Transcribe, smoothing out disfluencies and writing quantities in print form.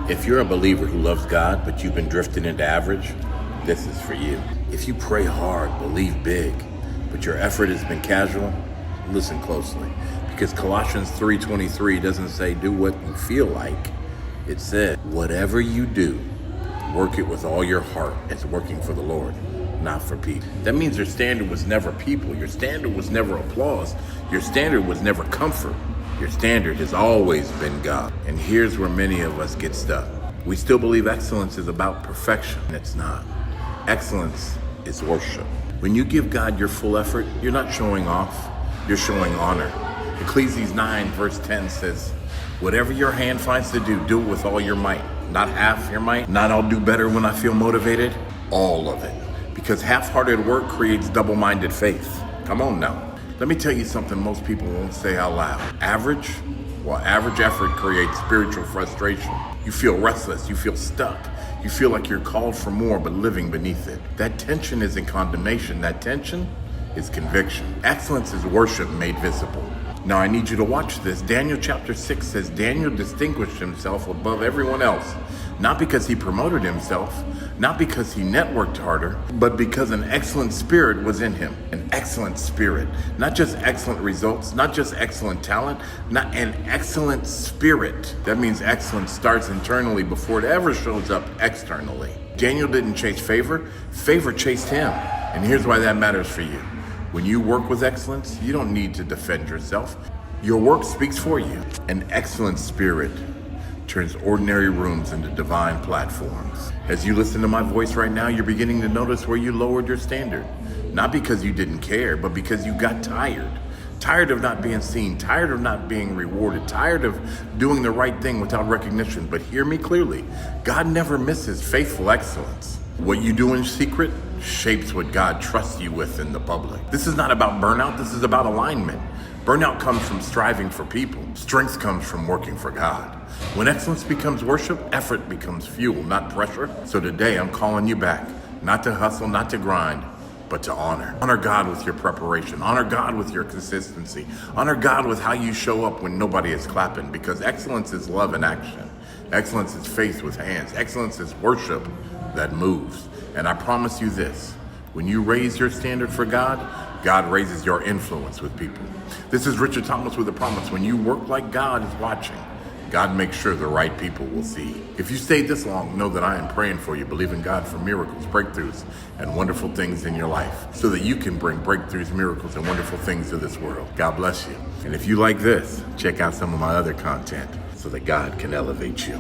If you're a believer who loves God, but you've been drifting into average, this is for you. If you pray hard, believe big, but your effort has been casual, listen closely. Because Colossians 3:23 doesn't say do what you feel like. It said, whatever you do, work it with all your heart as working for the Lord, not for people. That means your standard was never people. Your standard was never applause. Your standard was never comfort. Your standard has always been God. And here's where many of us get stuck. We still believe excellence is about perfection. It's not. Excellence is worship. When you give God your full effort, you're not showing off, you're showing honor. Ecclesiastes 9 verse 10 says, whatever your hand finds to do, do it with all your might. Not half your might, not I'll do better when I feel motivated, all of it. Because half-hearted work creates double-minded faith. Come on now. Let me tell you something most people won't say out loud. Average effort creates spiritual frustration. You feel restless, you feel stuck. You feel like you're called for more, but living beneath it. That tension isn't condemnation, that tension is conviction. Excellence is worship made visible. Now I need you to watch this. Daniel chapter 6 says Daniel distinguished himself above everyone else, not because he promoted himself, not because he networked harder, but because an excellent spirit was in him. An excellent spirit, not just excellent results, not just excellent talent, not an excellent spirit. That means excellence starts internally before it ever shows up externally. Daniel didn't chase favor, favor chased him. And here's why that matters for you. When you work with excellence, you don't need to defend yourself. Your work speaks for you. An excellent spirit turns ordinary rooms into divine platforms. As you listen to my voice right now, you're beginning to notice where you lowered your standard. Not because you didn't care, but because you got tired. Tired of not being seen, tired of not being rewarded, tired of doing the right thing without recognition. But hear me clearly, God never misses faithful excellence. What you do in secret shapes what God trusts you with in the public. This is not about burnout, this is about alignment. Burnout comes from striving for people. Strength comes from working for God. When excellence becomes worship, effort becomes fuel, not pressure. So today I'm calling you back, not to hustle, not to grind, but to honor. Honor God with your preparation. Honor God with your consistency. Honor God with how you show up when nobody is clapping, because excellence is love in action. Excellence is faith with hands. Excellence is worship that moves. And I promise you this, when you raise your standard for God, God raises your influence with people. This is Richard Thomas with a promise. When you work like God is watching, God makes sure the right people will see. If you stayed this long, know that I am praying for you, believing God for miracles, breakthroughs, and wonderful things in your life so that you can bring breakthroughs, miracles, and wonderful things to this world. God bless you. And if you like this, check out some of my other content so that God can elevate you.